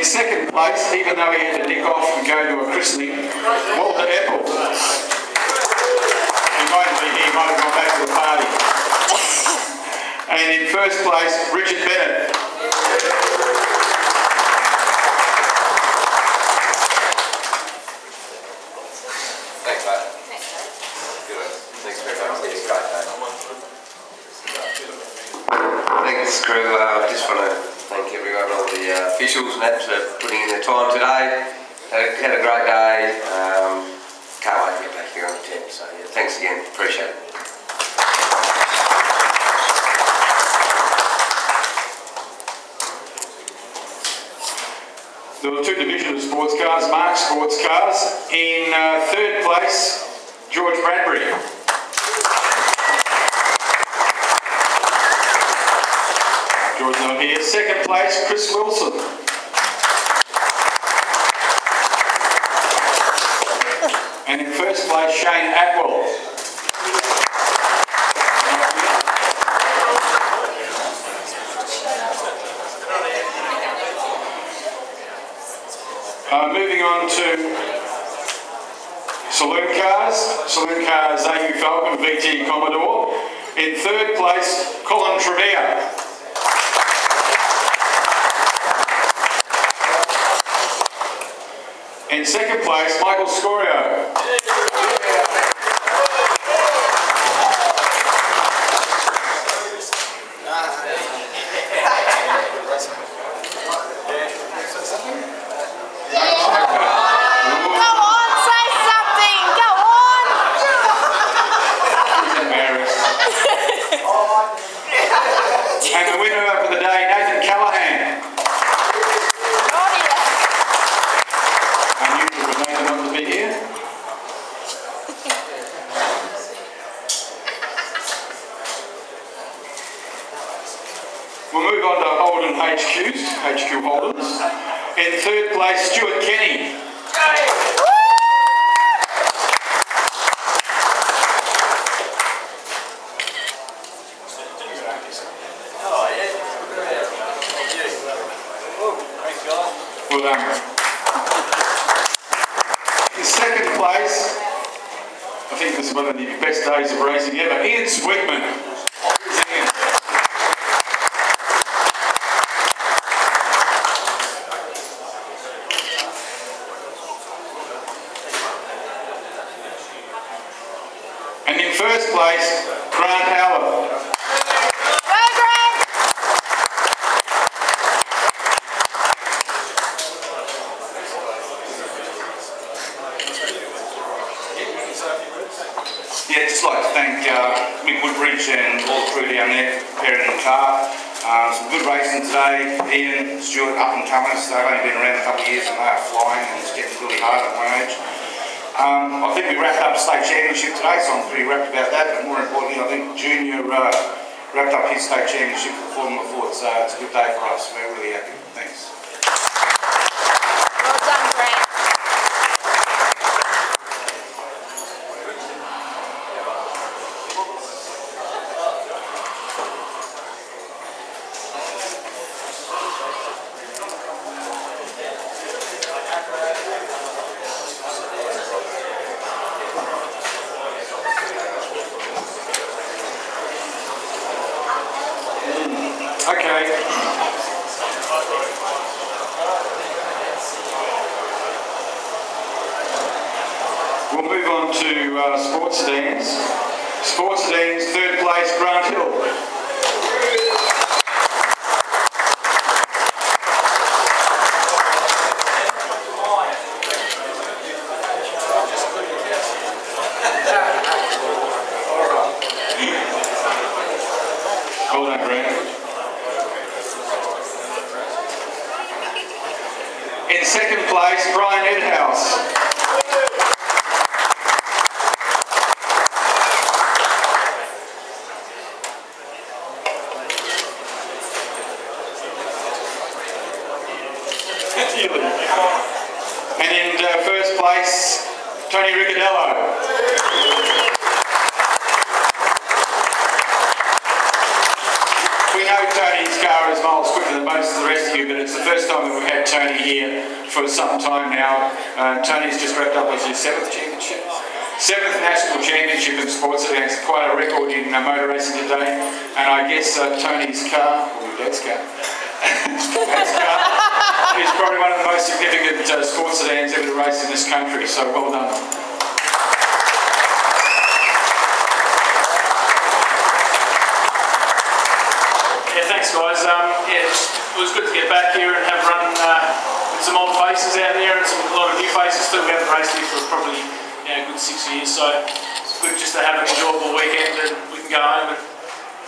in second place, even though he had to nick off and go to a christening, Walter Apple. He might have gone back to the party. And in first place, Richard Bennett. Thanks, mate. Good one. Thanks very much. It's great, mate. Thanks, crew. I just want to thank everyone, all the officials and that for putting in their time today. Had a great day. Can't wait to get back here on the 10th. So yeah, thanks again. Appreciate it. There were two divisions of sports cars, Mark Sports Cars. In third place, George Bradbury. George not here. Second place, Chris Wilson. And in first place, Shane Atwell. Moving on to Saloon Cars, AU Falcon VT Commodore. In third place, Colin Trevere. In second place, Michael Scorio. And the winner for the day, Nathan Callahan. I knew you would Nathan not to be here. We'll move on to Holden HQ Holdens. In third place, Stuart Kenny. Well done. In second place, I think this is one of the best days of racing ever, Ian Sweetman. And in first place, Grant Howard. Yeah, just like to thank Mick Woodbridge and all the crew down there preparing the car. Some good racing today. Ian, Stuart, up and comers. They've only been around a couple of years and they are flying, and it's getting really hard at my age. I think we wrapped up state championship today, so I'm pretty wrapped about that. But more importantly, I think Junior wrapped up his state championship for Formula Ford, so it's a good day for us. We're really happy. Thanks. Well done, Grant. Okay. We'll move on to sports sedans. Sports sedans, third place, Grant Hill. Well done, Grant. In second place, Brian Edhouse. And in first place, Tony Riccadello. We know Tony's car is miles quicker than most of the rest of you, but it's the first time that we've had Tony here for some time now. Tony's just wrapped up as his 7th championship. 7th national championship in sports events, quite a record in motor racing today. And I guess Tony's car, or Dad's car, Dad's car is probably one of the most significant sports sedans ever to race in this country, so well done. Yeah, thanks guys. It was good to get back here and have run with some old faces out there and a lot of new faces too. We haven't raced here for probably a good 6 years, so it's good just to have an enjoyable weekend and we can go home and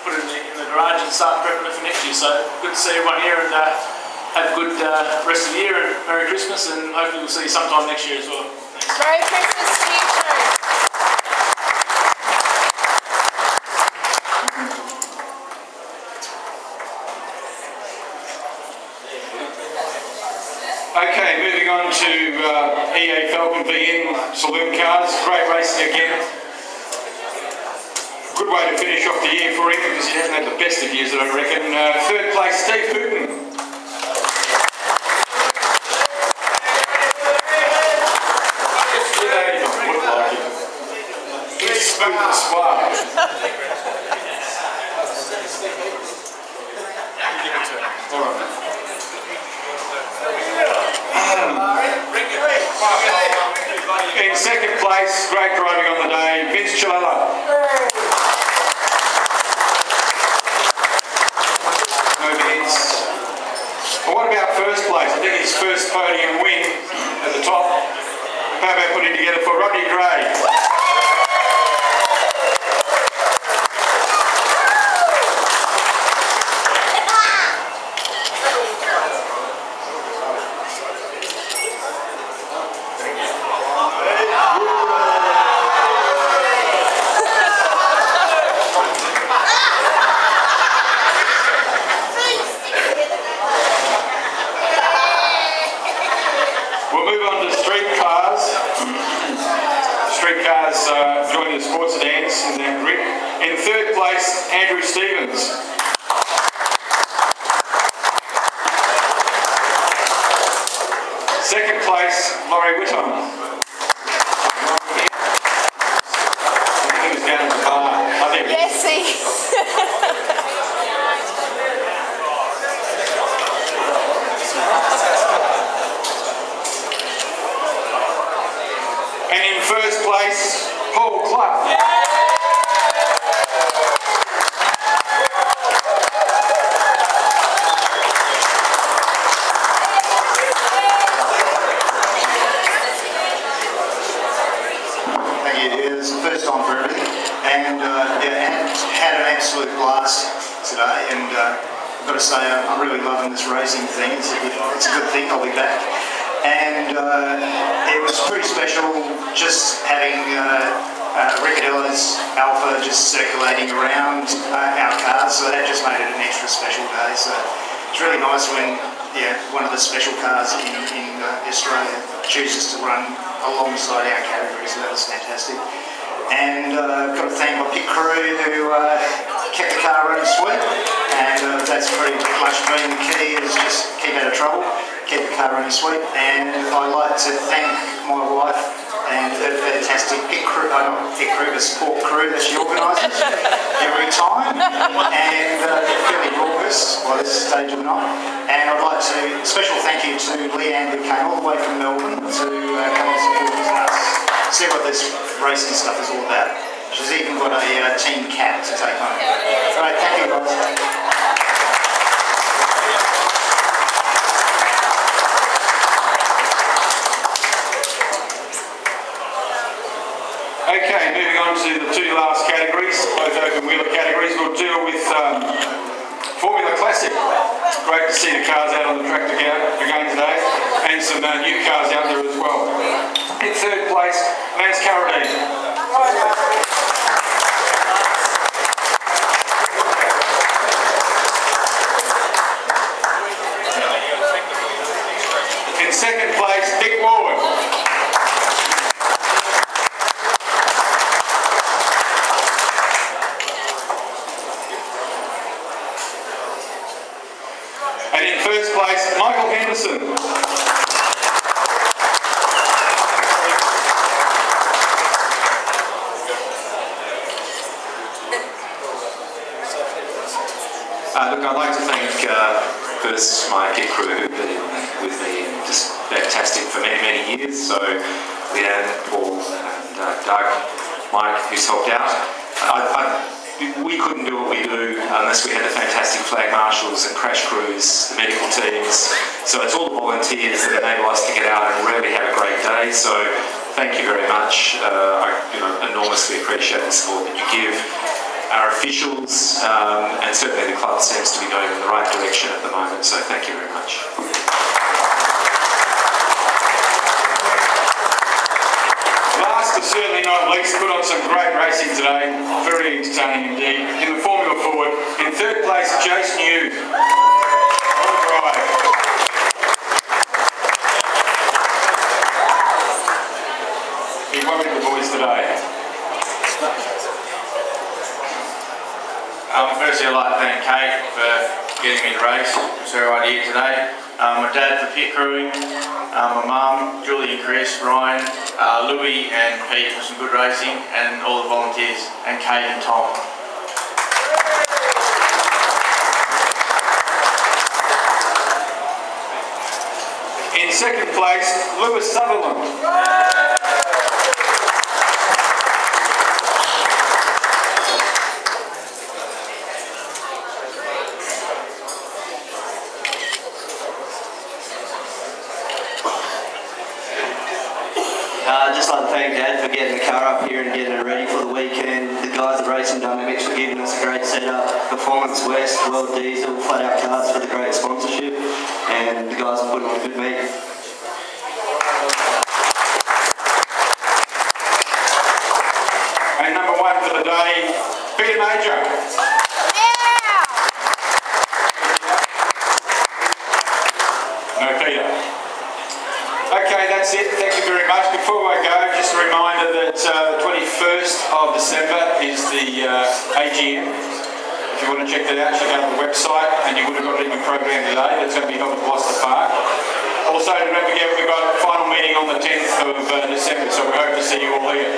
put it in the garage and start prepping it for next year. So good to see everyone here and have a good rest of the year and Merry Christmas, and hopefully we'll see you sometime next year as well. Thanks. Merry Christmas to you too. Okay, moving on to EA Falcon VN saloon cars. Great racing again. Good way to finish off the year for him because he hasn't had the best of years, I reckon. 3rd place, Steve Hooton. Yeah, he doesn't look like it. He's smooth and suave. All right. In 2nd place, great driving on the day, Vince Chilella. No Vince. Well, what about 1st place? I think his first podium win at the top. How about putting together for Rodney Gray? Joining the sports sedans in that grid. In 3rd place, Andrew Stevens. 2nd place, Laurie Whitton. He was down at the bar. I think. Yes, he. And in 1st place, Paul Clark. Thank you. It was the first time for everything, and had an absolute blast today. And I've got to say, I'm really loving this racing thing. It's a good thing. I'll be back. And it was pretty special just having Riccadella's Alpha just circulating around our cars, so that just made it an extra special day. So it's really nice when one of the special cars in Australia chooses to run alongside our category, so that was fantastic. And I've got to thank my pit crew who kept the car running sweet, and that's pretty much been the key, is just keep out of trouble, keep the car running sweet. And I'd like to thank my wife and her fantastic pit crew, the support crew that she organises every time, and they're fairly raucous by this stage of the night. And I'd like to, special thank you to Leanne who came all the way from Melbourne to come and support us, see what this racing stuff is all about. She's even got a team cap to take home. Alright, thank you guys. Okay, moving on to the 2 last categories, both open wheeler categories. We'll deal with Formula Classic. Great to see the cars out on the track again today, and some new cars out there as well. In 3rd place, Lance Carradine. In 2nd place, Dick Warwick. And in 1st place, Michael Henderson. members, my pit crew who've been with me and just fantastic for many, many years. So Leanne, Paul and Doug, Mike, who's helped out. We couldn't do what we do unless we had the fantastic flag marshals and crash crews, the medical teams. So it's all the volunteers that enable us to get out and really have a great day. So thank you very much. I enormously appreciate the support that you give. Our officials and certainly the club seems to be going in the right direction at the moment. So thank you very much. Last but certainly not least, put on some great racing today. Very entertaining indeed. In the Formula Ford, in third place, Jason Hughes. All right. He worried the boys today. Firstly, I'd like to thank Kate for getting me to race. It was her idea today. My dad for pit crewing, my mum, Julie and Chris, Ryan, Louis and Pete for some good racing, and all the volunteers, and Kate and Tom. In second place, Lewis Sutherland. I'd just like to thank Dad for getting the car up here and getting it ready for the weekend. The guys at Racing Dynamics for giving us a great setup. Performance West, World Diesel, Flat Out Cards for the great sponsorship. And the guys are putting on a good meet. And number one for the day, Peter Major. No Peter. Okay, that's it. Thank you very much. Before I go, just a reminder that the 21st of December is the AGM. If you want to check that out, check out the website, and you would have got it in your program today. That's going to be held at Gloucester Park. Also, don't forget we've got a final meeting on the 10th of December, so we hope to see you all here.